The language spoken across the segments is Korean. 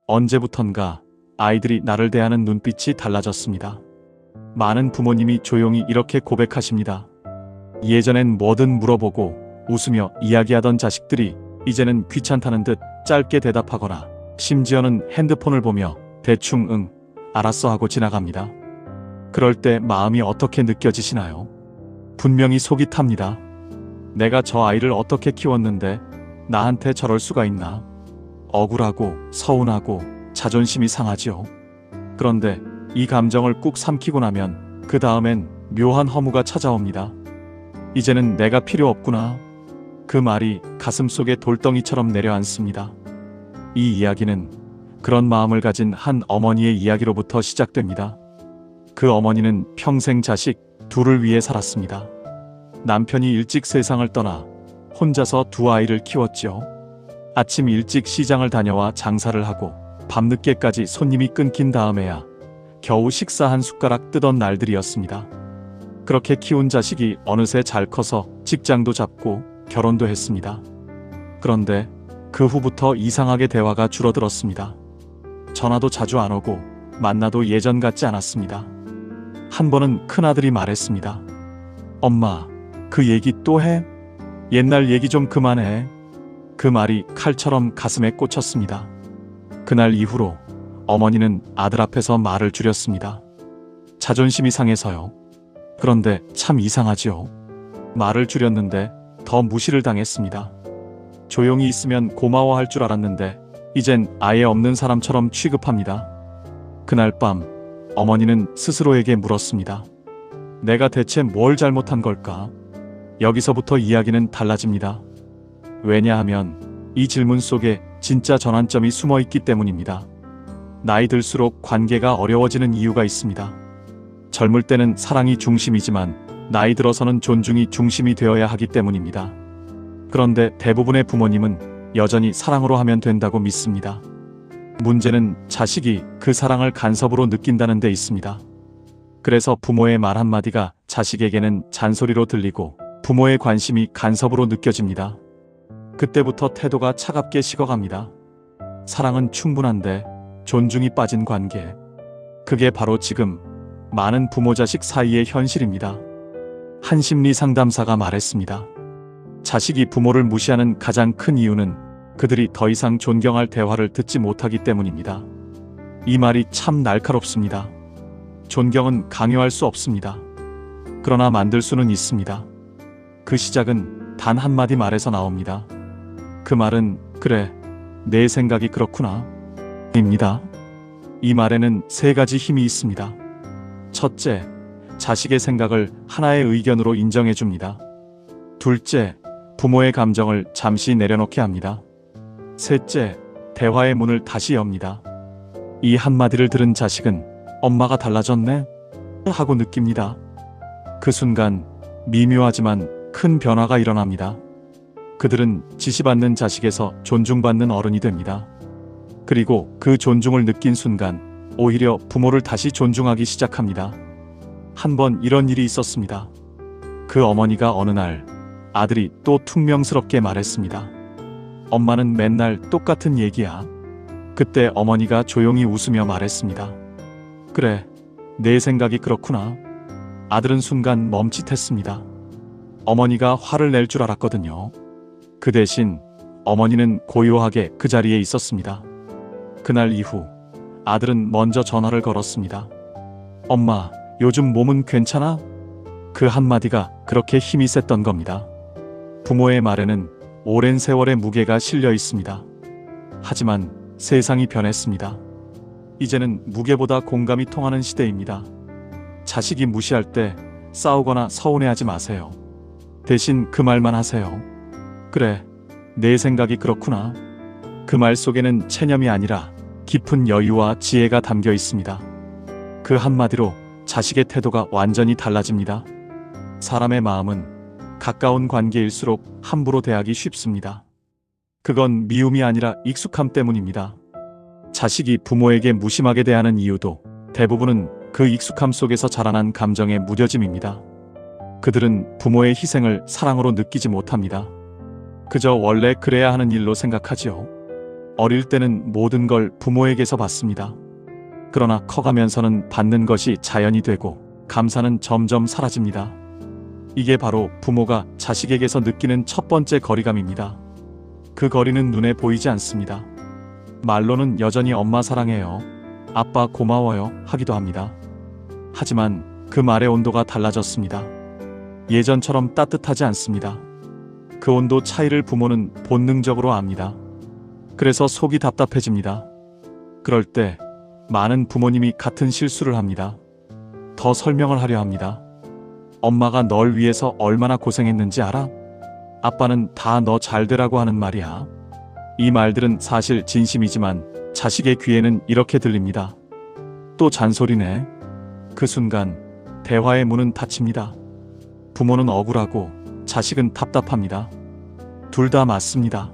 언제부턴가 아이들이 나를 대하는 눈빛이 달라졌습니다. 많은 부모님이 조용히 이렇게 고백하십니다. 예전엔 뭐든 물어보고 웃으며 이야기하던 자식들이 이제는 귀찮다는 듯 짧게 대답하거나 심지어는 핸드폰을 보며 대충 응, 알았어 하고 지나갑니다. 그럴 때 마음이 어떻게 느껴지시나요? 분명히 속이 탑니다. 내가 저 아이를 어떻게 키웠는데 나한테 저럴 수가 있나? 억울하고 서운하고 자존심이 상하지요. 그런데 이 감정을 꾹 삼키고 나면 그 다음엔 묘한 허무가 찾아옵니다. 이제는 내가 필요 없구나. 그 말이 가슴속에 돌덩이처럼 내려앉습니다. 이 이야기는 그런 마음을 가진 한 어머니의 이야기로부터 시작됩니다. 그 어머니는 평생 자식 둘을 위해 살았습니다. 남편이 일찍 세상을 떠나 혼자서 두 아이를 키웠지요. 아침 일찍 시장을 다녀와 장사를 하고 밤늦게까지 손님이 끊긴 다음에야 겨우 식사 한 숟가락 뜨던 날들이었습니다. 그렇게 키운 자식이 어느새 잘 커서 직장도 잡고 결혼도 했습니다. 그런데 그 후부터 이상하게 대화가 줄어들었습니다. 전화도 자주 안 오고 만나도 예전 같지 않았습니다. 한 번은 큰아들이 말했습니다. 엄마, 그 얘기 또 해? 옛날 얘기 좀 그만해. 그 말이 칼처럼 가슴에 꽂혔습니다. 그날 이후로 어머니는 아들 앞에서 말을 줄였습니다. 자존심이 상해서요. 그런데 참 이상하지요. 말을 줄였는데 더 무시를 당했습니다. 조용히 있으면 고마워할 줄 알았는데 이젠 아예 없는 사람처럼 취급합니다. 그날 밤 어머니는 스스로에게 물었습니다. 내가 대체 뭘 잘못한 걸까? 여기서부터 이야기는 달라집니다. 왜냐하면 이 질문 속에 진짜 전환점이 숨어 있기 때문입니다. 나이 들수록 관계가 어려워지는 이유가 있습니다. 젊을 때는 사랑이 중심이지만 나이 들어서는 존중이 중심이 되어야 하기 때문입니다. 그런데 대부분의 부모님은 여전히 사랑으로 하면 된다고 믿습니다. 문제는 자식이 그 사랑을 간섭으로 느낀다는 데 있습니다. 그래서 부모의 말 한마디가 자식에게는 잔소리로 들리고 부모의 관심이 간섭으로 느껴집니다. 그때부터 태도가 차갑게 식어갑니다. 사랑은 충분한데 존중이 빠진 관계. 그게 바로 지금 많은 부모 자식 사이의 현실입니다. 한 심리 상담사가 말했습니다. 자식이 부모를 무시하는 가장 큰 이유는 그들이 더 이상 존경할 대화를 듣지 못하기 때문입니다. 이 말이 참 날카롭습니다. 존경은 강요할 수 없습니다. 그러나 만들 수는 있습니다. 그 시작은 단 한마디 말에서 나옵니다. 그 말은 그래, 내 생각이 그렇구나 입니다. 이 말에는 세 가지 힘이 있습니다. 첫째, 자식의 생각을 하나의 의견으로 인정해 줍니다. 둘째, 부모의 감정을 잠시 내려놓게 합니다. 셋째, 대화의 문을 다시 엽니다. 이 한마디를 들은 자식은 엄마가 달라졌네? 하고 느낍니다. 그 순간 미묘하지만 큰 변화가 일어납니다. 그들은 지시받는 자식에서 존중받는 어른이 됩니다. 그리고 그 존중을 느낀 순간 오히려 부모를 다시 존중하기 시작합니다. 한 번 이런 일이 있었습니다. 그 어머니가 어느 날 아들이 또 퉁명스럽게 말했습니다. 엄마는 맨날 똑같은 얘기야. 그때 어머니가 조용히 웃으며 말했습니다. 그래, 내 생각이 그렇구나. 아들은 순간 멈칫했습니다. 어머니가 화를 낼 줄 알았거든요. 그 대신 어머니는 고요하게 그 자리에 있었습니다. 그날 이후 아들은 먼저 전화를 걸었습니다. 엄마, 요즘 몸은 괜찮아? 그 한마디가 그렇게 힘이 셌던 겁니다. 부모의 말에는 오랜 세월의 무게가 실려 있습니다. 하지만 세상이 변했습니다. 이제는 무게보다 공감이 통하는 시대입니다. 자식이 무시할 때 싸우거나 서운해하지 마세요. 대신 그 말만 하세요. 그래, 내 생각이 그렇구나. 그 말 속에는 체념이 아니라 깊은 여유와 지혜가 담겨 있습니다. 그 한마디로 자식의 태도가 완전히 달라집니다. 사람의 마음은 가까운 관계일수록 함부로 대하기 쉽습니다. 그건 미움이 아니라 익숙함 때문입니다. 자식이 부모에게 무심하게 대하는 이유도 대부분은 그 익숙함 속에서 자라난 감정의 무뎌짐입니다. 그들은 부모의 희생을 사랑으로 느끼지 못합니다. 그저 원래 그래야 하는 일로 생각하지요. 어릴 때는 모든 걸 부모에게서 받습니다. 그러나 커가면서는 받는 것이 자연이 되고 감사는 점점 사라집니다. 이게 바로 부모가 자식에게서 느끼는 첫 번째 거리감입니다. 그 거리는 눈에 보이지 않습니다. 말로는 여전히 엄마 사랑해요, 아빠 고마워요 하기도 합니다. 하지만 그 말의 온도가 달라졌습니다. 예전처럼 따뜻하지 않습니다. 그 온도 차이를 부모는 본능적으로 압니다. 그래서 속이 답답해집니다. 그럴 때 많은 부모님이 같은 실수를 합니다. 더 설명을 하려 합니다. 엄마가 널 위해서 얼마나 고생했는지 알아? 아빠는 다 너 잘되라고 하는 말이야. 이 말들은 사실 진심이지만 자식의 귀에는 이렇게 들립니다. 또 잔소리네. 그 순간 대화의 문은 닫힙니다. 부모는 억울하고 자식은 답답합니다. 둘 다 맞습니다.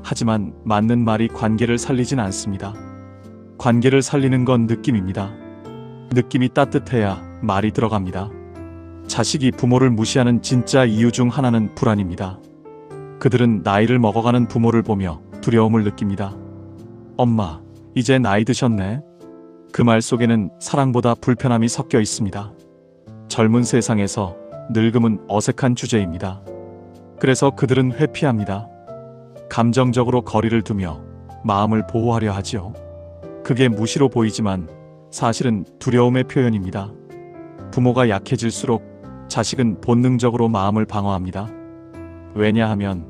하지만 맞는 말이 관계를 살리진 않습니다. 관계를 살리는 건 느낌입니다. 느낌이 따뜻해야 말이 들어갑니다. 자식이 부모를 무시하는 진짜 이유 중 하나는 불안입니다. 그들은 나이를 먹어가는 부모를 보며 두려움을 느낍니다. 엄마, 이제 나이 드셨네. 그 말 속에는 사랑보다 불편함이 섞여 있습니다. 젊은 세상에서 늙음은 어색한 주제입니다. 그래서 그들은 회피합니다. 감정적으로 거리를 두며 마음을 보호하려 하지요. 그게 무시로 보이지만 사실은 두려움의 표현입니다. 부모가 약해질수록 자식은 본능적으로 마음을 방어합니다. 왜냐하면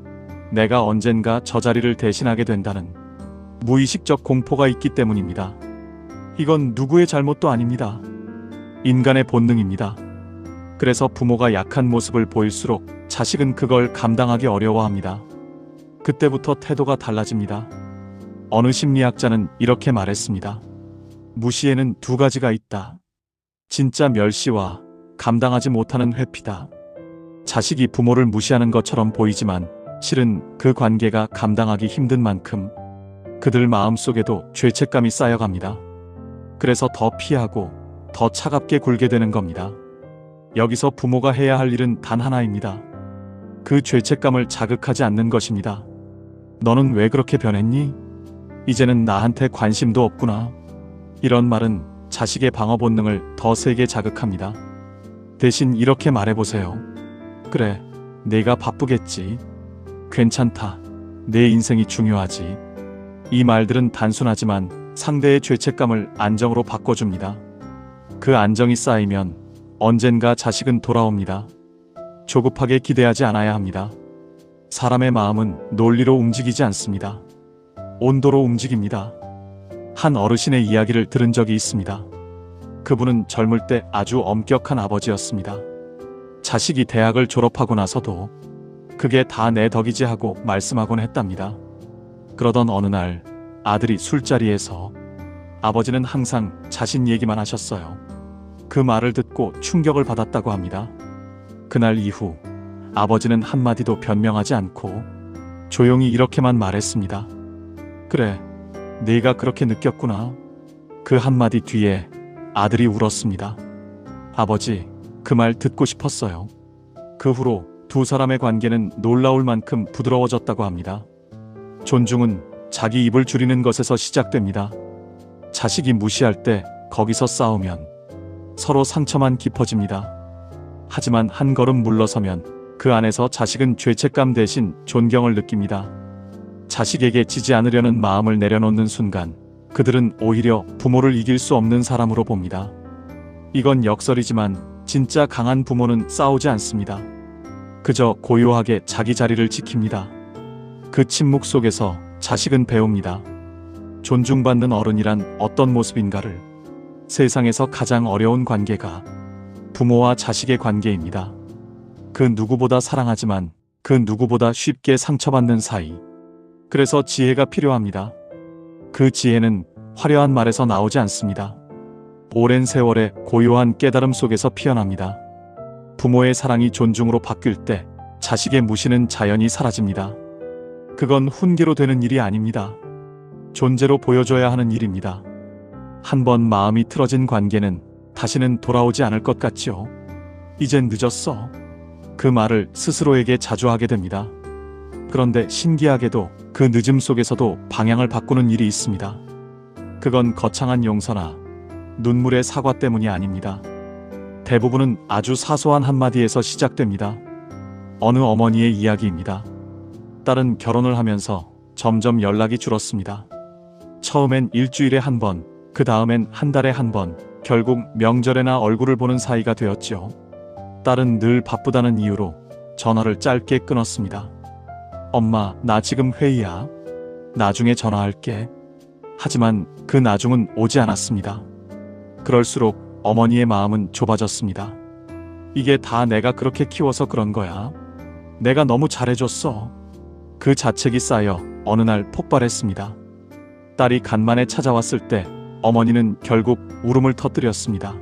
내가 언젠가 저 자리를 대신하게 된다는 무의식적 공포가 있기 때문입니다. 이건 누구의 잘못도 아닙니다. 인간의 본능입니다. 그래서 부모가 약한 모습을 보일수록 자식은 그걸 감당하기 어려워합니다. 그때부터 태도가 달라집니다. 어느 심리학자는 이렇게 말했습니다. 무시에는 두 가지가 있다. 진짜 멸시와 감당하지 못하는 회피다. 자식이 부모를 무시하는 것처럼 보이지만 실은 그 관계가 감당하기 힘든 만큼 그들 마음속에도 죄책감이 쌓여갑니다. 그래서 더 피하고 더 차갑게 굴게 되는 겁니다. 여기서 부모가 해야 할 일은 단 하나입니다. 그 죄책감을 자극하지 않는 것입니다. 너는 왜 그렇게 변했니? 이제는 나한테 관심도 없구나. 이런 말은 자식의 방어 본능을 더 세게 자극합니다. 대신 이렇게 말해보세요. 그래, 내가 바쁘겠지. 괜찮다. 내 인생이 중요하지. 이 말들은 단순하지만 상대의 죄책감을 안정으로 바꿔줍니다. 그 안정이 쌓이면 언젠가 자식은 돌아옵니다. 조급하게 기대하지 않아야 합니다. 사람의 마음은 논리로 움직이지 않습니다. 온도로 움직입니다. 한 어르신의 이야기를 들은 적이 있습니다. 그분은 젊을 때 아주 엄격한 아버지였습니다. 자식이 대학을 졸업하고 나서도 그게 다 내 덕이지 하고 말씀하곤 했답니다. 그러던 어느 날 아들이 술자리에서 아버지는 항상 자신 얘기만 하셨어요. 그 말을 듣고 충격을 받았다고 합니다. 그날 이후 아버지는 한마디도 변명하지 않고 조용히 이렇게만 말했습니다. 그래, 네가 그렇게 느꼈구나. 그 한마디 뒤에 아들이 울었습니다. 아버지, 그 말 듣고 싶었어요. 그 후로 두 사람의 관계는 놀라울 만큼 부드러워졌다고 합니다. 존중은 자기 입을 줄이는 것에서 시작됩니다. 자식이 무시할 때 거기서 싸우면 서로 상처만 깊어집니다. 하지만 한 걸음 물러서면 그 안에서 자식은 죄책감 대신 존경을 느낍니다. 자식에게 지지 않으려는 마음을 내려놓는 순간 그들은 오히려 부모를 이길 수 없는 사람으로 봅니다. 이건 역설이지만 진짜 강한 부모는 싸우지 않습니다. 그저 고요하게 자기 자리를 지킵니다. 그 침묵 속에서 자식은 배웁니다. 존중받는 어른이란 어떤 모습인가를. 세상에서 가장 어려운 관계가 부모와 자식의 관계입니다. 그 누구보다 사랑하지만 그 누구보다 쉽게 상처받는 사이. 그래서 지혜가 필요합니다. 그 지혜는 화려한 말에서 나오지 않습니다. 오랜 세월의 고요한 깨달음 속에서 피어납니다. 부모의 사랑이 존중으로 바뀔 때 자식의 무시는 자연히 사라집니다. 그건 훈계로 되는 일이 아닙니다. 존재로 보여줘야 하는 일입니다. 한 번 마음이 틀어진 관계는 다시는 돌아오지 않을 것 같지요. 이젠 늦었어. 그 말을 스스로에게 자주 하게 됩니다. 그런데 신기하게도 그 늦음 속에서도 방향을 바꾸는 일이 있습니다. 그건 거창한 용서나 눈물의 사과 때문이 아닙니다. 대부분은 아주 사소한 한마디에서 시작됩니다. 어느 어머니의 이야기입니다. 딸은 결혼을 하면서 점점 연락이 줄었습니다. 처음엔 일주일에 한 번, 그 다음엔 한 달에 한 번, 결국 명절에나 얼굴을 보는 사이가 되었지요. 딸은 늘 바쁘다는 이유로 전화를 짧게 끊었습니다. 엄마, 나 지금 회의야. 나중에 전화할게. 하지만 그 나중은 오지 않았습니다. 그럴수록 어머니의 마음은 좁아졌습니다. 이게 다 내가 그렇게 키워서 그런 거야. 내가 너무 잘해줬어. 그 자책이 쌓여 어느 날 폭발했습니다. 딸이 간만에 찾아왔을 때 어머니는 결국 울음을 터뜨렸습니다.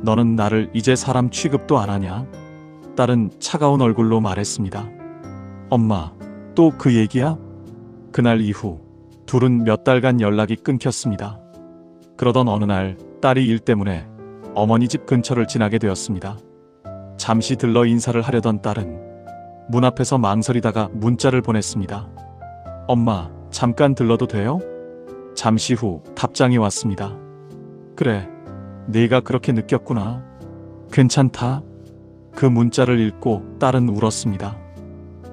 너는 나를 이제 사람 취급도 안 하냐? 딸은 차가운 얼굴로 말했습니다. 엄마, 또 그 얘기야? 그날 이후 둘은 몇 달간 연락이 끊겼습니다. 그러던 어느 날 딸이 일 때문에 어머니 집 근처를 지나게 되었습니다. 잠시 들러 인사를 하려던 딸은 문 앞에서 망설이다가 문자를 보냈습니다. 엄마, 잠깐 들러도 돼요? 잠시 후 답장이 왔습니다. 그래, 네가 그렇게 느꼈구나. 괜찮다. 그 문자를 읽고 딸은 울었습니다.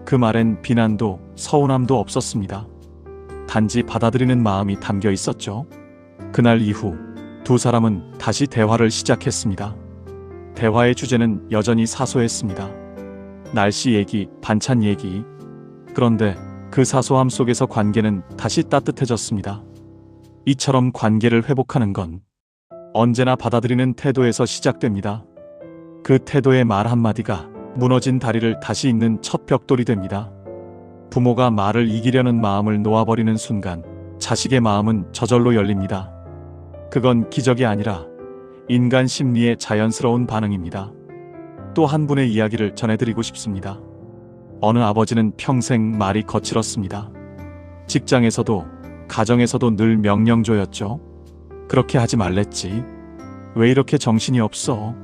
그 말엔 비난도 서운함도 없었습니다. 단지 받아들이는 마음이 담겨 있었죠. 그날 이후 두 사람은 다시 대화를 시작했습니다. 대화의 주제는 여전히 사소했습니다. 날씨 얘기, 반찬 얘기. 그런데 그 사소함 속에서 관계는 다시 따뜻해졌습니다. 이처럼 관계를 회복하는 건 언제나 받아들이는 태도에서 시작됩니다. 그 태도의 말 한마디가 무너진 다리를 다시 잇는 첫 벽돌이 됩니다. 부모가 말을 이기려는 마음을 놓아버리는 순간 자식의 마음은 저절로 열립니다. 그건 기적이 아니라 인간 심리의 자연스러운 반응입니다. 또 한 분의 이야기를 전해드리고 싶습니다. 어느 아버지는 평생 말이 거칠었습니다. 직장에서도 가정에서도 늘 명령조였죠. 그렇게 하지 말랬지. 왜 이렇게 정신이 없어?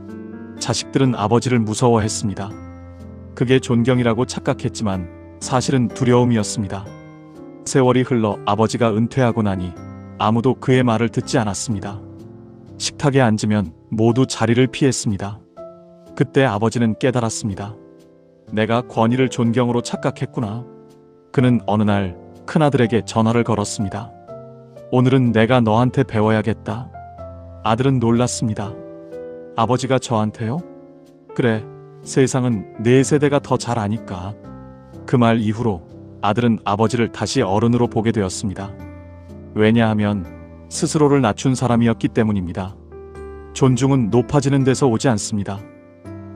자식들은 아버지를 무서워했습니다. 그게 존경이라고 착각했지만 사실은 두려움이었습니다. 세월이 흘러 아버지가 은퇴하고 나니 아무도 그의 말을 듣지 않았습니다. 식탁에 앉으면 모두 자리를 피했습니다. 그때 아버지는 깨달았습니다. 내가 권위를 존경으로 착각했구나. 그는 어느 날 큰아들에게 전화를 걸었습니다. 오늘은 내가 너한테 배워야겠다. 아들은 놀랐습니다. 아버지가 저한테요? 그래, 세상은 네 세대가 더 잘 아니까. 그 말 이후로 아들은 아버지를 다시 어른으로 보게 되었습니다. 왜냐하면 스스로를 낮춘 사람이었기 때문입니다. 존중은 높아지는 데서 오지 않습니다.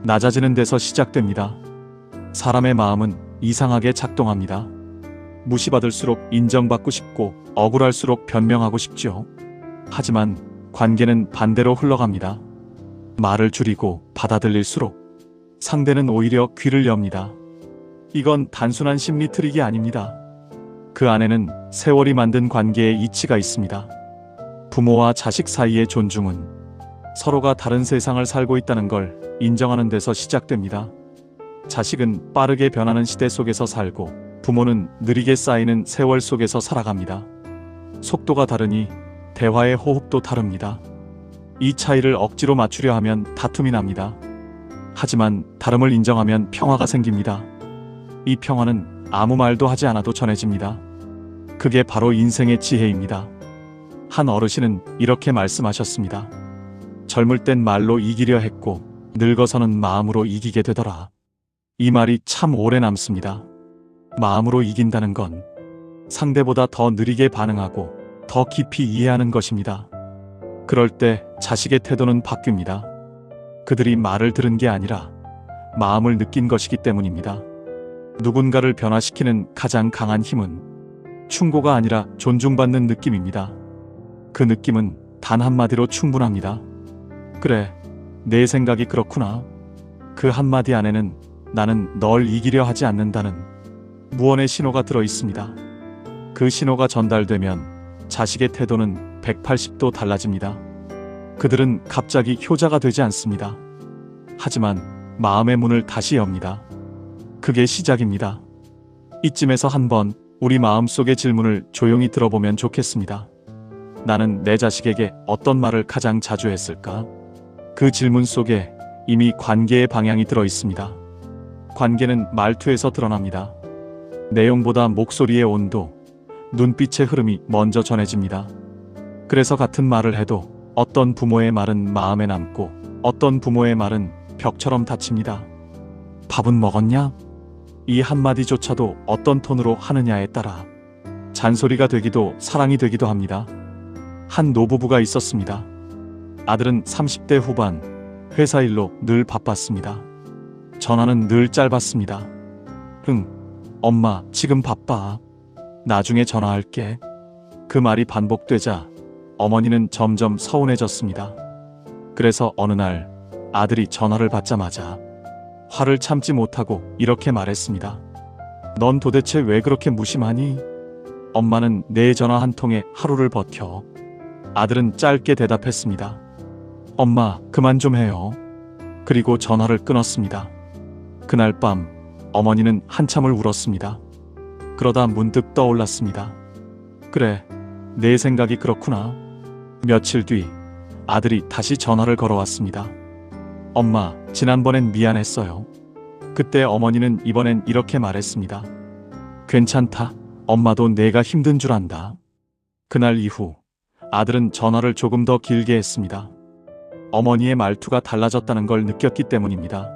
낮아지는 데서 시작됩니다. 사람의 마음은 이상하게 작동합니다. 무시받을수록 인정받고 싶고 억울할수록 변명하고 싶죠. 하지만 관계는 반대로 흘러갑니다. 말을 줄이고 받아들일수록 상대는 오히려 귀를 엽니다. 이건 단순한 심리 트릭이 아닙니다. 그 안에는 세월이 만든 관계의 이치가 있습니다. 부모와 자식 사이의 존중은 서로가 다른 세상을 살고 있다는 걸 인정하는 데서 시작됩니다. 자식은 빠르게 변하는 시대 속에서 살고 부모는 느리게 쌓이는 세월 속에서 살아갑니다. 속도가 다르니 대화의 호흡도 다릅니다. 이 차이를 억지로 맞추려 하면 다툼이 납니다. 하지만 다름을 인정하면 평화가 생깁니다. 이 평화는 아무 말도 하지 않아도 전해집니다. 그게 바로 인생의 지혜입니다. 한 어르신은 이렇게 말씀하셨습니다. 젊을 땐 말로 이기려 했고 늙어서는 마음으로 이기게 되더라. 이 말이 참 오래 남습니다. 마음으로 이긴다는 건 상대보다 더 느리게 반응하고 더 깊이 이해하는 것입니다. 그럴 때 자식의 태도는 바뀝니다. 그들이 말을 들은 게 아니라 마음을 느낀 것이기 때문입니다. 누군가를 변화시키는 가장 강한 힘은 충고가 아니라 존중받는 느낌입니다. 그 느낌은 단 한마디로 충분합니다. 그래, 내 생각이 그렇구나. 그 한마디 안에는 나는 널 이기려 하지 않는다는 무언의 신호가 들어 있습니다. 그 신호가 전달되면 자식의 태도는 180도 달라집니다. 그들은 갑자기 효자가 되지 않습니다. 하지만 마음의 문을 다시 엽니다. 그게 시작입니다. 이쯤에서 한번 우리 마음속의 질문을 조용히 들어보면 좋겠습니다. 나는 내 자식에게 어떤 말을 가장 자주 했을까? 그 질문 속에 이미 관계의 방향이 들어 있습니다. 관계는 말투에서 드러납니다. 내용보다 목소리의 온도, 눈빛의 흐름이 먼저 전해집니다. 그래서 같은 말을 해도 어떤 부모의 말은 마음에 남고 어떤 부모의 말은 벽처럼 다칩니다. 밥은 먹었냐? 이 한마디조차도 어떤 톤으로 하느냐에 따라 잔소리가 되기도 사랑이 되기도 합니다. 한 노부부가 있었습니다. 아들은 30대 후반, 회사 일로 늘 바빴습니다. 전화는 늘 짧았습니다. 응, 엄마 지금 바빠. 나중에 전화할게. 그 말이 반복되자 어머니는 점점 서운해졌습니다. 그래서 어느 날 아들이 전화를 받자마자 화를 참지 못하고 이렇게 말했습니다. 넌 도대체 왜 그렇게 무심하니? 엄마는 내 전화 한 통에 하루를 버텨. 아들은 짧게 대답했습니다. 엄마, 그만 좀 해요. 그리고 전화를 끊었습니다. 그날 밤 어머니는 한참을 울었습니다. 그러다 문득 떠올랐습니다. 그래, 내 생각이 그렇구나. 며칠 뒤 아들이 다시 전화를 걸어왔습니다. 엄마, 지난번엔 미안했어요. 그때 어머니는 이번엔 이렇게 말했습니다. 괜찮다. 엄마도 내가 힘든 줄 안다. 그날 이후 아들은 전화를 조금 더 길게 했습니다. 어머니의 말투가 달라졌다는 걸 느꼈기 때문입니다.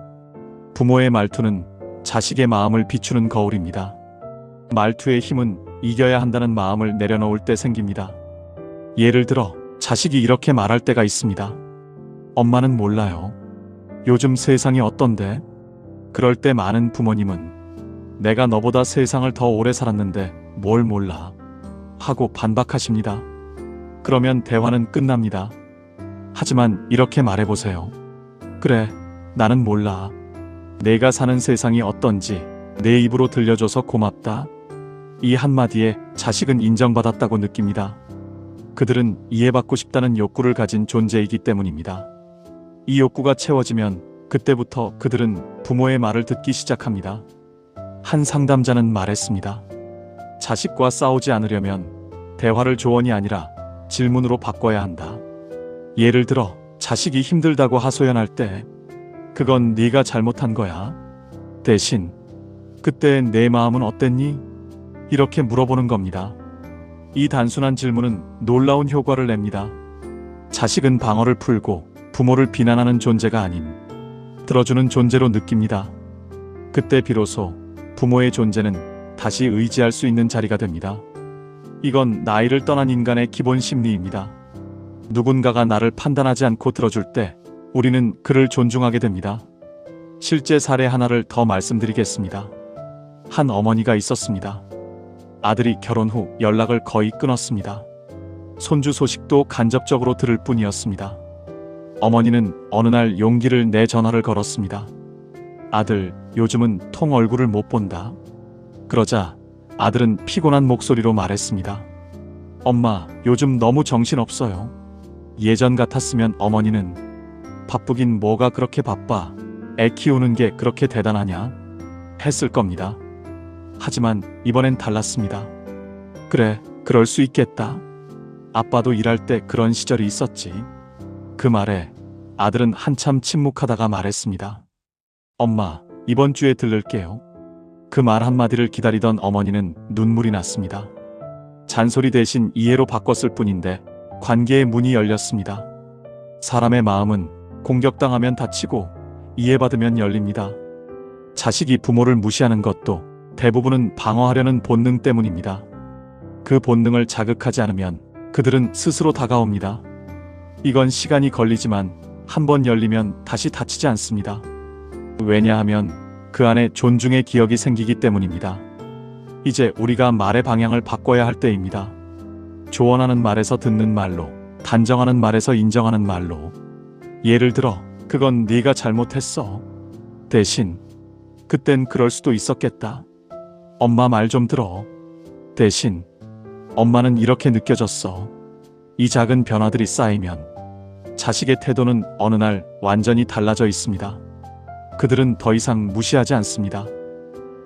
부모의 말투는 자식의 마음을 비추는 거울입니다. 말투의 힘은 이겨야 한다는 마음을 내려놓을 때 생깁니다. 예를 들어 자식이 이렇게 말할 때가 있습니다. 엄마는 몰라요. 요즘 세상이 어떤데? 그럴 때 많은 부모님은 내가 너보다 세상을 더 오래 살았는데 뭘 몰라? 하고 반박하십니다. 그러면 대화는 끝납니다. 하지만 이렇게 말해보세요. 그래, 나는 몰라. 내가 사는 세상이 어떤지 내 입으로 들려줘서 고맙다. 이 한마디에 자식은 인정받았다고 느낍니다. 그들은 이해받고 싶다는 욕구를 가진 존재이기 때문입니다. 이 욕구가 채워지면 그때부터 그들은 부모의 말을 듣기 시작합니다. 한 상담자는 말했습니다. 자식과 싸우지 않으려면 대화를 조언이 아니라 질문으로 바꿔야 한다. 예를 들어 자식이 힘들다고 하소연할 때 그건 네가 잘못한 거야. 대신 그때 내 마음은 어땠니? 이렇게 물어보는 겁니다. 이 단순한 질문은 놀라운 효과를 냅니다. 자식은 방어를 풀고 부모를 비난하는 존재가 아닌 들어주는 존재로 느낍니다. 그때 비로소 부모의 존재는 다시 의지할 수 있는 자리가 됩니다. 이건 나이를 떠난 인간의 기본 심리입니다. 누군가가 나를 판단하지 않고 들어줄 때 우리는 그를 존중하게 됩니다. 실제 사례 하나를 더 말씀드리겠습니다. 한 어머니가 있었습니다. 아들이 결혼 후 연락을 거의 끊었습니다. 손주 소식도 간접적으로 들을 뿐이었습니다. 어머니는 어느 날 용기를 내 전화를 걸었습니다. 아들, 요즘은 통 얼굴을 못 본다. 그러자 아들은 피곤한 목소리로 말했습니다. 엄마, 요즘 너무 정신없어요. 예전 같았으면 어머니는 바쁘긴 뭐가 그렇게 바빠. 애 키우는 게 그렇게 대단하냐? 했을 겁니다. 하지만 이번엔 달랐습니다. 그래, 그럴 수 있겠다. 아빠도 일할 때 그런 시절이 있었지. 그 말에 아들은 한참 침묵하다가 말했습니다. 엄마, 이번 주에 들를게요. 그 말 한마디를 기다리던 어머니는 눈물이 났습니다. 잔소리 대신 이해로 바꿨을 뿐인데 관계의 문이 열렸습니다. 사람의 마음은 공격당하면 닫히고 이해받으면 열립니다. 자식이 부모를 무시하는 것도 대부분은 방어하려는 본능 때문입니다. 그 본능을 자극하지 않으면 그들은 스스로 다가옵니다. 이건 시간이 걸리지만 한번 열리면 다시 닫히지 않습니다. 왜냐하면 그 안에 존중의 기억이 생기기 때문입니다. 이제 우리가 말의 방향을 바꿔야 할 때입니다. 조언하는 말에서 듣는 말로, 단정하는 말에서 인정하는 말로. 예를 들어, 그건 네가 잘못했어. 대신, 그땐 그럴 수도 있었겠다. 엄마 말 좀 들어. 대신, 엄마는 이렇게 느껴졌어. 이 작은 변화들이 쌓이면 자식의 태도는 어느 날 완전히 달라져 있습니다. 그들은 더 이상 무시하지 않습니다.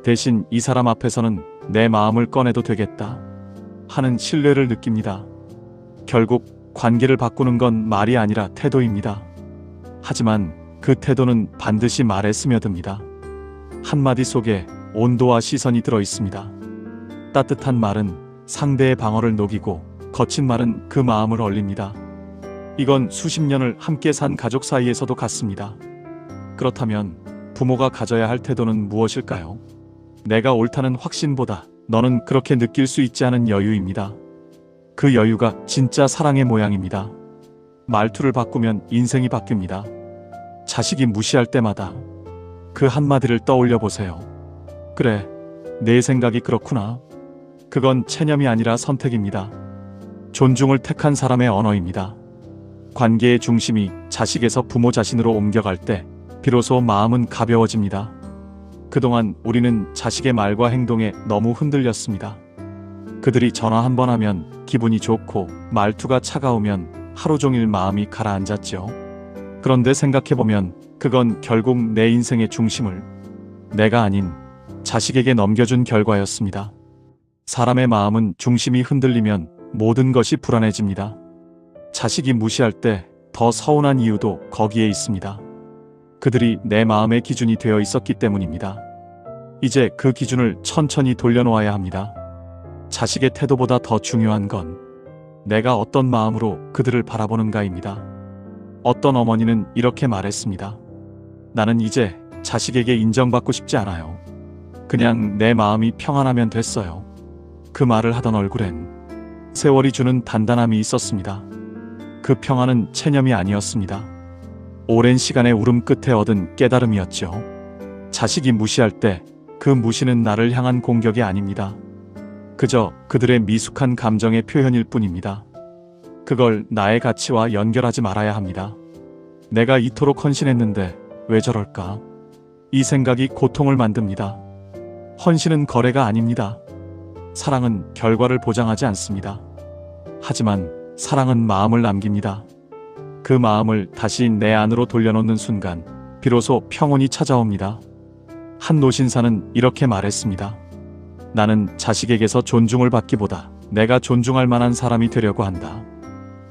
대신 이 사람 앞에서는 내 마음을 꺼내도 되겠다 하는 신뢰를 느낍니다. 결국 관계를 바꾸는 건 말이 아니라 태도입니다. 하지만 그 태도는 반드시 말에 스며듭니다. 한마디 속에 온도와 시선이 들어 있습니다. 따뜻한 말은 상대의 방어를 녹이고 거친 말은 그 마음을 얼립니다. 이건 수십 년을 함께 산 가족 사이에서도 같습니다. 그렇다면 부모가 가져야 할 태도는 무엇일까요? 내가 옳다는 확신보다 너는 그렇게 느낄 수 있지 않은 여유입니다. 그 여유가 진짜 사랑의 모양입니다. 말투를 바꾸면 인생이 바뀝니다. 자식이 무시할 때마다 그 한마디를 떠올려 보세요. 그래, 내 생각이 그렇구나. 그건 체념이 아니라 선택입니다. 존중을 택한 사람의 언어입니다. 관계의 중심이 자식에서 부모 자신으로 옮겨갈 때 비로소 마음은 가벼워집니다. 그동안 우리는 자식의 말과 행동에 너무 흔들렸습니다. 그들이 전화 한 번 하면 기분이 좋고 말투가 차가우면 하루 종일 마음이 가라앉았죠. 그런데 생각해보면 그건 결국 내 인생의 중심을 내가 아닌 자식에게 넘겨준 결과였습니다. 사람의 마음은 중심이 흔들리면 모든 것이 불안해집니다. 자식이 무시할 때 더 서운한 이유도 거기에 있습니다. 그들이 내 마음의 기준이 되어 있었기 때문입니다. 이제 그 기준을 천천히 돌려놓아야 합니다. 자식의 태도보다 더 중요한 건 내가 어떤 마음으로 그들을 바라보는가입니다. 어떤 어머니는 이렇게 말했습니다. 나는 이제 자식에게 인정받고 싶지 않아요. 그냥 내 마음이 평안하면 됐어요. 그 말을 하던 얼굴엔 세월이 주는 단단함이 있었습니다. 그 평안은 체념이 아니었습니다. 오랜 시간의 울음 끝에 얻은 깨달음이었죠. 자식이 무시할 때 그 무시는 나를 향한 공격이 아닙니다. 그저 그들의 미숙한 감정의 표현일 뿐입니다. 그걸 나의 가치와 연결하지 말아야 합니다. 내가 이토록 헌신했는데 왜 저럴까? 이 생각이 고통을 만듭니다. 헌신은 거래가 아닙니다. 사랑은 결과를 보장하지 않습니다. 하지만 사랑은 마음을 남깁니다. 그 마음을 다시 내 안으로 돌려놓는 순간 비로소 평온이 찾아옵니다. 한 노신사는 이렇게 말했습니다. 나는 자식에게서 존중을 받기보다 내가 존중할 만한 사람이 되려고 한다.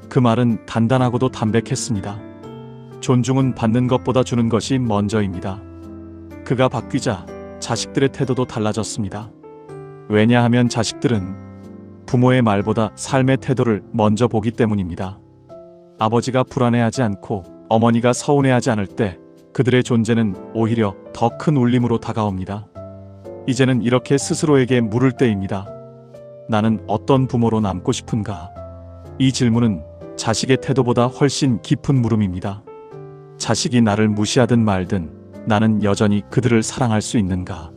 그 말은 단단하고도 담백했습니다. 존중은 받는 것보다 주는 것이 먼저입니다. 그가 바뀌자 자식들의 태도도 달라졌습니다. 왜냐하면 자식들은 부모의 말보다 삶의 태도를 먼저 보기 때문입니다. 아버지가 불안해하지 않고 어머니가 서운해하지 않을 때 그들의 존재는 오히려 더 큰 울림으로 다가옵니다. 이제는 이렇게 스스로에게 물을 때입니다. 나는 어떤 부모로 남고 싶은가? 이 질문은 자식의 태도보다 훨씬 깊은 물음입니다. 자식이 나를 무시하든 말든 나는 여전히 그들을 사랑할 수 있는가?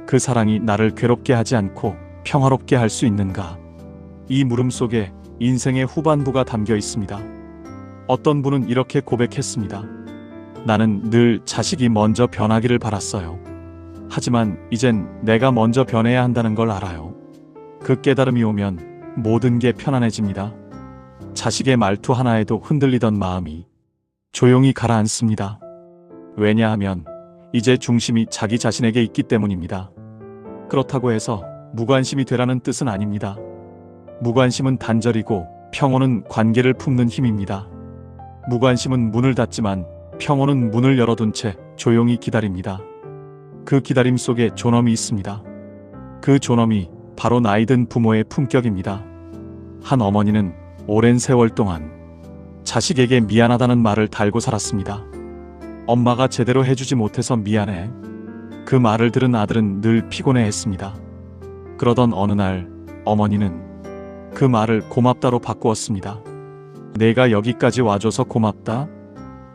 그 사랑이 나를 괴롭게 하지 않고 평화롭게 할 수 있는가? 이 물음 속에 인생의 후반부가 담겨 있습니다. 어떤 분은 이렇게 고백했습니다. 나는 늘 자식이 먼저 변하기를 바랐어요. 하지만 이젠 내가 먼저 변해야 한다는 걸 알아요. 그 깨달음이 오면 모든 게 편안해집니다. 자식의 말투 하나에도 흔들리던 마음이 조용히 가라앉습니다. 왜냐하면 이제 중심이 자기 자신에게 있기 때문입니다. 그렇다고 해서 무관심이 되라는 뜻은 아닙니다. 무관심은 단절이고 평온은 관계를 품는 힘입니다. 무관심은 문을 닫지만 평온은 문을 열어둔 채 조용히 기다립니다. 그 기다림 속에 존엄이 있습니다. 그 존엄이 바로 나이든 부모의 품격입니다. 한 어머니는 오랜 세월 동안 자식에게 미안하다는 말을 달고 살았습니다. 엄마가 제대로 해주지 못해서 미안해. 그 말을 들은 아들은 늘 피곤해했습니다. 그러던 어느 날 어머니는 그 말을 고맙다로 바꾸었습니다. 내가 여기까지 와줘서 고맙다.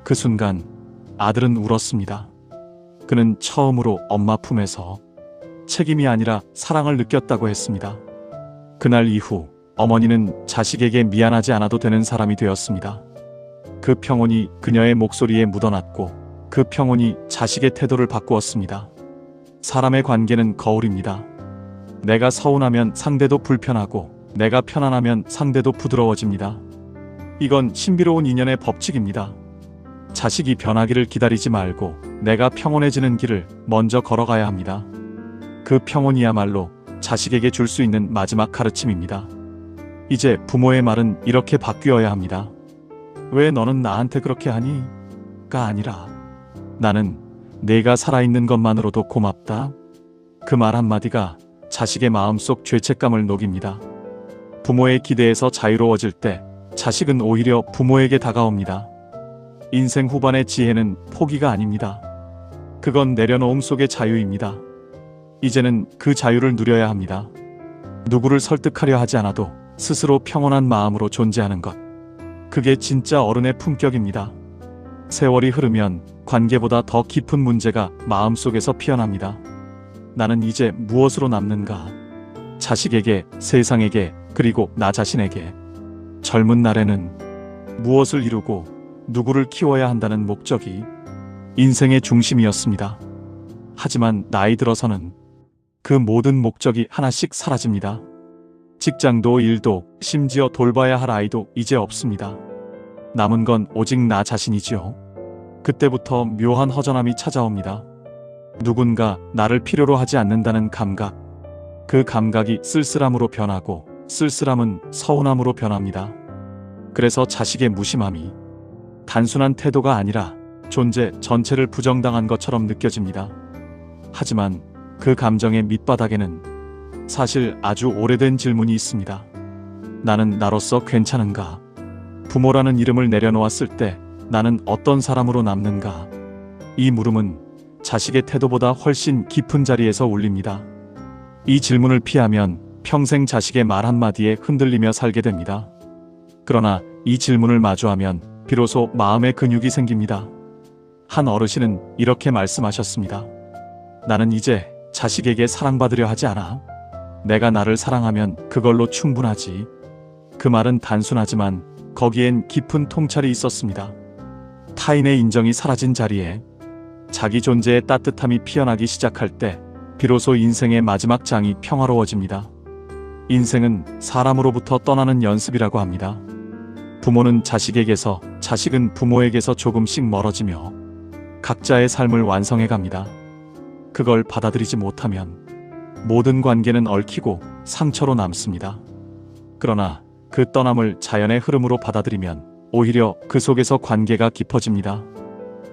그 순간 아들은 울었습니다. 그는 처음으로 엄마 품에서 책임이 아니라 사랑을 느꼈다고 했습니다. 그날 이후 어머니는 자식에게 미안하지 않아도 되는 사람이 되었습니다. 그 평온이 그녀의 목소리에 묻어났고 그 평온이 자식의 태도를 바꾸었습니다. 사람의 관계는 거울입니다. 내가 서운하면 상대도 불편하고 내가 편안하면 상대도 부드러워집니다. 이건 신비로운 인연의 법칙입니다. 자식이 변하기를 기다리지 말고 내가 평온해지는 길을 먼저 걸어가야 합니다. 그 평온이야말로 자식에게 줄 수 있는 마지막 가르침입니다. 이제 부모의 말은 이렇게 바뀌어야 합니다. 왜 너는 나한테 그렇게 하니? 가 아니라 나는 내가 살아있는 것만으로도 고맙다. 그 말 한마디가 자식의 마음속 죄책감을 녹입니다. 부모의 기대에서 자유로워질 때 자식은 오히려 부모에게 다가옵니다. 인생 후반의 지혜는 포기가 아닙니다. 그건 내려놓음 속의 자유입니다. 이제는 그 자유를 누려야 합니다. 누구를 설득하려 하지 않아도 스스로 평온한 마음으로 존재하는 것. 그게 진짜 어른의 품격입니다. 세월이 흐르면 관계보다 더 깊은 문제가 마음속에서 피어납니다. 나는 이제 무엇으로 남는가? 자식에게, 세상에게, 그리고 나 자신에게. 젊은 날에는 무엇을 이루고 누구를 키워야 한다는 목적이 인생의 중심이었습니다. 하지만 나이 들어서는 그 모든 목적이 하나씩 사라집니다. 직장도 일도 심지어 돌봐야 할 아이도 이제 없습니다. 남은 건 오직 나 자신이지요. 그때부터 묘한 허전함이 찾아옵니다. 누군가 나를 필요로 하지 않는다는 감각. 그 감각이 쓸쓸함으로 변하고 쓸쓸함은 서운함으로 변합니다. 그래서 자식의 무심함이 단순한 태도가 아니라 존재 전체를 부정당한 것처럼 느껴집니다. 하지만 그 감정의 밑바닥에는 사실 아주 오래된 질문이 있습니다. 나는 나로서 괜찮은가? 부모라는 이름을 내려놓았을 때 나는 어떤 사람으로 남는가? 이 물음은 자식의 태도보다 훨씬 깊은 자리에서 울립니다. 이 질문을 피하면 평생 자식의 말 한마디에 흔들리며 살게 됩니다. 그러나 이 질문을 마주하면 비로소 마음의 근육이 생깁니다. 한 어르신은 이렇게 말씀하셨습니다. 나는 이제 자식에게 사랑받으려 하지 않아. 내가 나를 사랑하면 그걸로 충분하지. 그 말은 단순하지만 거기엔 깊은 통찰이 있었습니다. 타인의 인정이 사라진 자리에 자기 존재의 따뜻함이 피어나기 시작할 때 비로소 인생의 마지막 장이 평화로워집니다. 인생은 사람으로부터 떠나는 연습이라고 합니다. 부모는 자식에게서, 자식은 부모에게서 조금씩 멀어지며 각자의 삶을 완성해 갑니다. 그걸 받아들이지 못하면 모든 관계는 얽히고 상처로 남습니다. 그러나 그 떠남을 자연의 흐름으로 받아들이면 오히려 그 속에서 관계가 깊어집니다.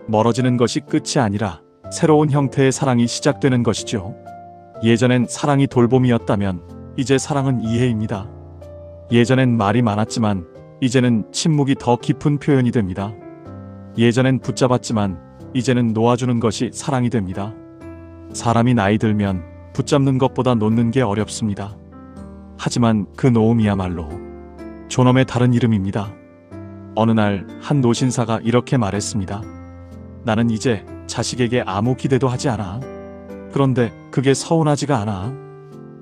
멀어지는 것이 끝이 아니라 새로운 형태의 사랑이 시작되는 것이죠. 예전엔 사랑이 돌봄이었다면 이제 사랑은 이해입니다. 예전엔 말이 많았지만 이제는 침묵이 더 깊은 표현이 됩니다. 예전엔 붙잡았지만 이제는 놓아주는 것이 사랑이 됩니다. 사람이 나이 들면 붙잡는 것보다 놓는 게 어렵습니다. 하지만 그 놓음이야말로 존엄의 다른 이름입니다. 어느 날 한 노신사가 이렇게 말했습니다. 나는 이제 자식에게 아무 기대도 하지 않아. 그런데 그게 서운하지가 않아.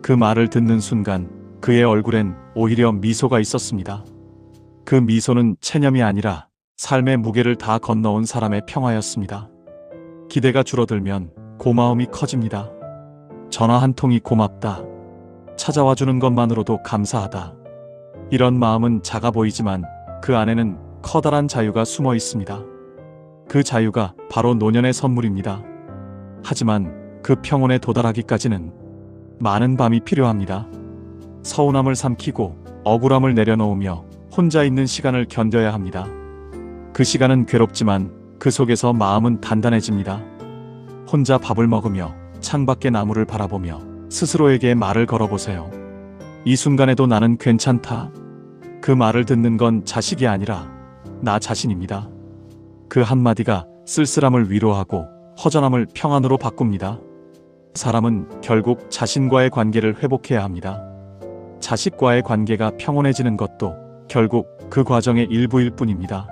그 말을 듣는 순간 그의 얼굴엔 오히려 미소가 있었습니다. 그 미소는 체념이 아니라 삶의 무게를 다 건너온 사람의 평화였습니다. 기대가 줄어들면 고마움이 커집니다. 전화 한 통이 고맙다. 찾아와 주는 것만으로도 감사하다. 이런 마음은 작아 보이지만 그 안에는 커다란 자유가 숨어 있습니다. 그 자유가 바로 노년의 선물입니다. 하지만 그 평온에 도달하기까지는 많은 밤이 필요합니다. 서운함을 삼키고 억울함을 내려놓으며 혼자 있는 시간을 견뎌야 합니다. 그 시간은 괴롭지만 그 속에서 마음은 단단해집니다. 혼자 밥을 먹으며 창밖의 나무를 바라보며 스스로에게 말을 걸어보세요. 이 순간에도 나는 괜찮다. 그 말을 듣는 건 자식이 아니라 나 자신입니다. 그 한마디가 쓸쓸함을 위로하고 허전함을 평안으로 바꿉니다. 사람은 결국 자신과의 관계를 회복해야 합니다. 자식과의 관계가 평온해지는 것도 결국 그 과정의 일부일 뿐입니다.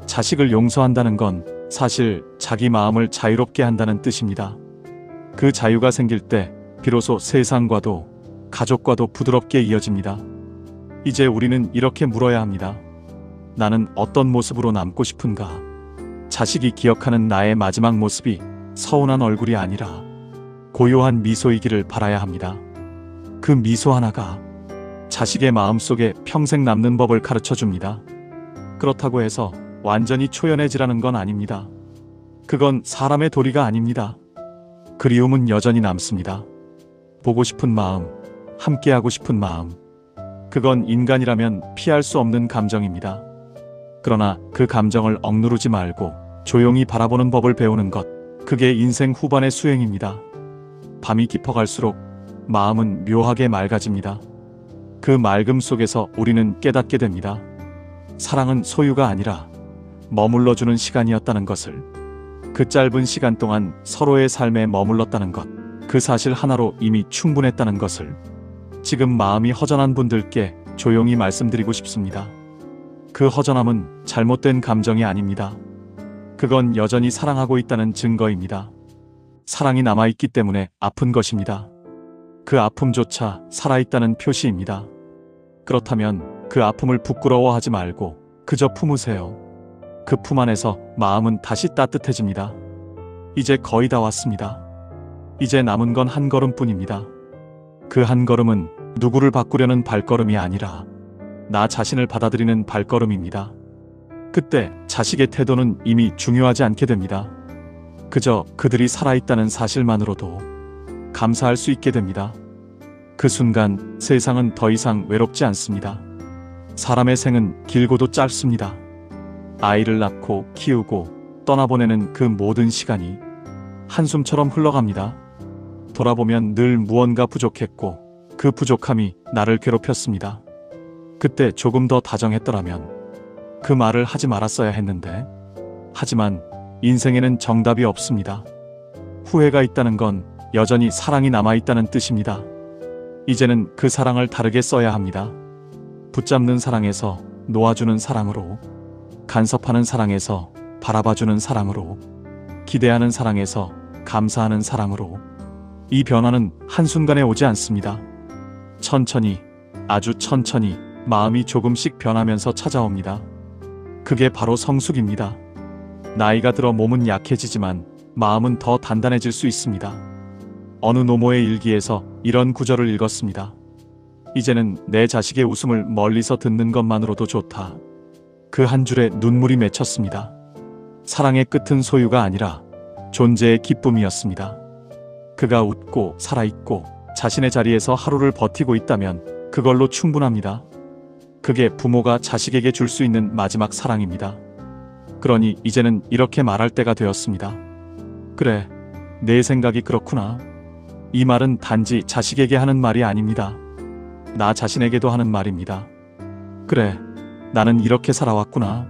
자식을 용서한다는 건 사실 자기 마음을 자유롭게 한다는 뜻입니다. 그 자유가 생길 때 비로소 세상과도 가족과도 부드럽게 이어집니다. 이제 우리는 이렇게 물어야 합니다. 나는 어떤 모습으로 남고 싶은가? 자식이 기억하는 나의 마지막 모습이 서운한 얼굴이 아니라 고요한 미소이기를 바라야 합니다. 그 미소 하나가 자식의 마음속에 평생 남는 법을 가르쳐 줍니다. 그렇다고 해서 완전히 초연해지라는 건 아닙니다. 그건 사람의 도리가 아닙니다. 그리움은 여전히 남습니다. 보고 싶은 마음, 함께하고 싶은 마음. 그건 인간이라면 피할 수 없는 감정입니다. 그러나 그 감정을 억누르지 말고 조용히 바라보는 법을 배우는 것, 그게 인생 후반의 수행입니다. 밤이 깊어갈수록 마음은 묘하게 맑아집니다. 그 맑음 속에서 우리는 깨닫게 됩니다. 사랑은 소유가 아니라 머물러주는 시간이었다는 것을, 그 짧은 시간 동안 서로의 삶에 머물렀다는 것, 그 사실 하나로 이미 충분했다는 것을 지금 마음이 허전한 분들께 조용히 말씀드리고 싶습니다. 그 허전함은 잘못된 감정이 아닙니다. 그건 여전히 사랑하고 있다는 증거입니다. 사랑이 남아있기 때문에 아픈 것입니다. 그 아픔조차 살아있다는 표시입니다. 그렇다면 그 아픔을 부끄러워하지 말고 그저 품으세요. 그 품 안에서 마음은 다시 따뜻해집니다. 이제 거의 다 왔습니다. 이제 남은 건 한 걸음뿐입니다. 그 한 걸음은 누구를 바꾸려는 발걸음이 아니라 나 자신을 받아들이는 발걸음입니다. 그때 자식의 태도는 이미 중요하지 않게 됩니다. 그저 그들이 살아있다는 사실만으로도 감사할 수 있게 됩니다. 그 순간 세상은 더 이상 외롭지 않습니다. 사람의 생은 길고도 짧습니다. 아이를 낳고 키우고 떠나보내는 그 모든 시간이 한숨처럼 흘러갑니다. 돌아보면 늘 무언가 부족했고 그 부족함이 나를 괴롭혔습니다. 그때 조금 더 다정했더라면 그 말을 하지 말았어야 했는데, 하지만 인생에는 정답이 없습니다. 후회가 있다는 건 여전히 사랑이 남아있다는 뜻입니다. 이제는 그 사랑을 다르게 써야 합니다. 붙잡는 사랑에서 놓아주는 사랑으로, 간섭하는 사랑에서 바라봐주는 사랑으로, 기대하는 사랑에서 감사하는 사랑으로. 이 변화는 한순간에 오지 않습니다. 천천히, 아주 천천히 마음이 조금씩 변하면서 찾아옵니다. 그게 바로 성숙입니다. 나이가 들어 몸은 약해지지만 마음은 더 단단해질 수 있습니다. 어느 노모의 일기에서 이런 구절을 읽었습니다. 이제는 내 자식의 웃음을 멀리서 듣는 것만으로도 좋다. 그 한 줄에 눈물이 맺혔습니다. 사랑의 끝은 소유가 아니라 존재의 기쁨이었습니다. 그가 웃고 살아있고 자신의 자리에서 하루를 버티고 있다면 그걸로 충분합니다. 그게 부모가 자식에게 줄 수 있는 마지막 사랑입니다. 그러니 이제는 이렇게 말할 때가 되었습니다. 그래, 내 생각이 그렇구나. 이 말은 단지 자식에게 하는 말이 아닙니다. 나 자신에게도 하는 말입니다. 그래, 나는 이렇게 살아왔구나.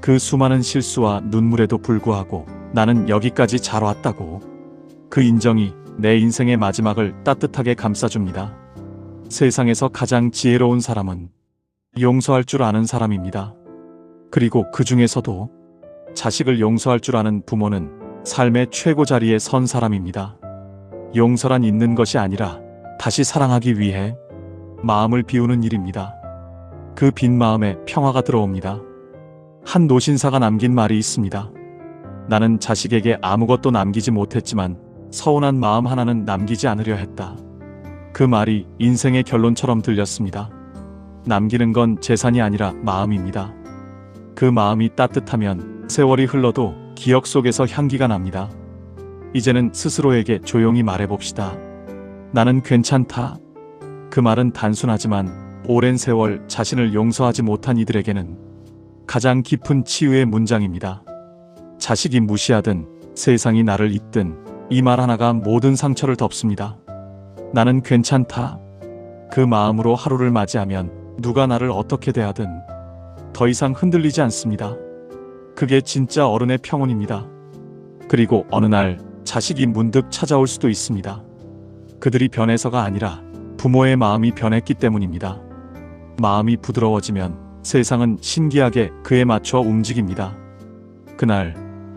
그 수많은 실수와 눈물에도 불구하고 나는 여기까지 잘 왔다고. 그 인정이 내 인생의 마지막을 따뜻하게 감싸줍니다. 세상에서 가장 지혜로운 사람은 용서할 줄 아는 사람입니다. 그리고 그 중에서도 자식을 용서할 줄 아는 부모는 삶의 최고 자리에 선 사람입니다. 용서란 있는 것이 아니라 다시 사랑하기 위해 마음을 비우는 일입니다. 그 빈 마음에 평화가 들어옵니다. 한 노신사가 남긴 말이 있습니다. 나는 자식에게 아무것도 남기지 못했지만 서운한 마음 하나는 남기지 않으려 했다. 그 말이 인생의 결론처럼 들렸습니다. 남기는 건 재산이 아니라 마음입니다. 그 마음이 따뜻하면 세월이 흘러도 기억 속에서 향기가 납니다. 이제는 스스로에게 조용히 말해봅시다. 나는 괜찮다. 그 말은 단순하지만 오랜 세월 자신을 용서하지 못한 이들에게는 가장 깊은 치유의 문장입니다. 자식이 무시하든 세상이 나를 잇든 이 말 하나가 모든 상처를 덮습니다. 나는 괜찮다. 그 마음으로 하루를 맞이하면 누가 나를 어떻게 대하든 더 이상 흔들리지 않습니다. 그게 진짜 어른의 평온입니다. 그리고 어느 날 자식이 문득 찾아올 수도 있습니다. 그들이 변해서가 아니라 부모의 마음이 변했기 때문입니다. 마음이 부드러워지면 세상은 신기하게 그에 맞춰 움직입니다. 그날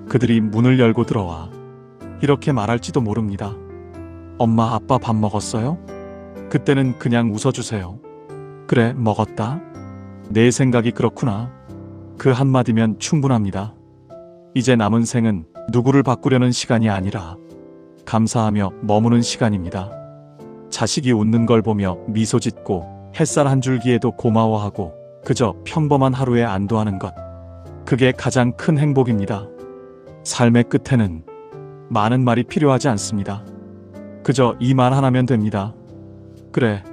그들이 문을 열고 들어와 이렇게 말할지도 모릅니다. 엄마, 아빠 밥 먹었어요? 그때는 그냥 웃어주세요. 그래, 먹었다. 내 생각이 그렇구나. 그 한마디면 충분합니다. 이제 남은 생은 누구를 바꾸려는 시간이 아니라 감사하며 머무는 시간입니다. 자식이 웃는 걸 보며 미소 짓고 햇살 한 줄기에도 고마워하고 그저 평범한 하루에 안도하는 것. 그게 가장 큰 행복입니다. 삶의 끝에는 많은 말이 필요하지 않습니다. 그저 이 말 하나면 됩니다. 그래,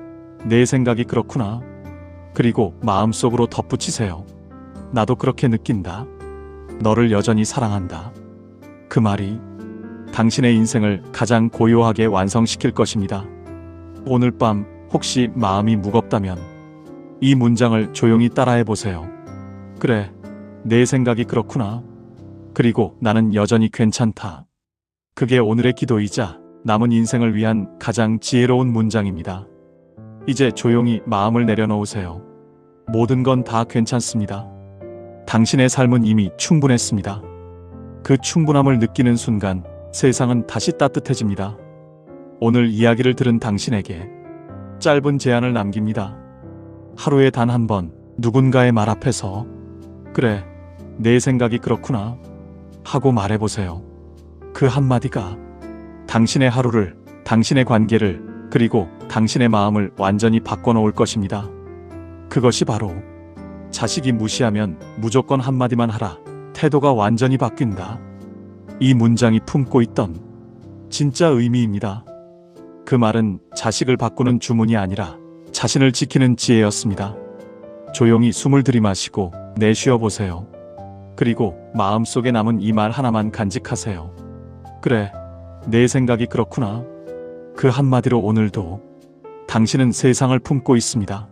내 생각이 그렇구나. 그리고 마음속으로 덧붙이세요. 나도 그렇게 느낀다. 너를 여전히 사랑한다. 그 말이 당신의 인생을 가장 고요하게 완성시킬 것입니다. 오늘 밤 혹시 마음이 무겁다면 이 문장을 조용히 따라해 보세요. 그래, 내 생각이 그렇구나. 그리고 나는 여전히 괜찮다. 그게 오늘의 기도이자 남은 인생을 위한 가장 지혜로운 문장입니다. 이제 조용히 마음을 내려놓으세요. 모든 건 다 괜찮습니다. 당신의 삶은 이미 충분했습니다. 그 충분함을 느끼는 순간 세상은 다시 따뜻해집니다. 오늘 이야기를 들은 당신에게 짧은 제안을 남깁니다. 하루에 단 한 번 누군가의 말 앞에서 그래, 내 생각이 그렇구나 하고 말해보세요. 그 한마디가 당신의 하루를, 당신의 관계를, 그리고 당신의 마음을 완전히 바꿔놓을 것입니다. 그것이 바로 자식이 무시하면 무조건 한마디만 하라. 태도가 완전히 바뀐다. 이 문장이 품고 있던 진짜 의미입니다. 그 말은 자식을 바꾸는 주문이 아니라 자신을 지키는 지혜였습니다. 조용히 숨을 들이마시고 내쉬어 보세요. 그리고 마음속에 남은 이 말 하나만 간직하세요. 그래, 내 생각이 그렇구나. 그 한마디로 오늘도 당신은 세상을 품고 있습니다.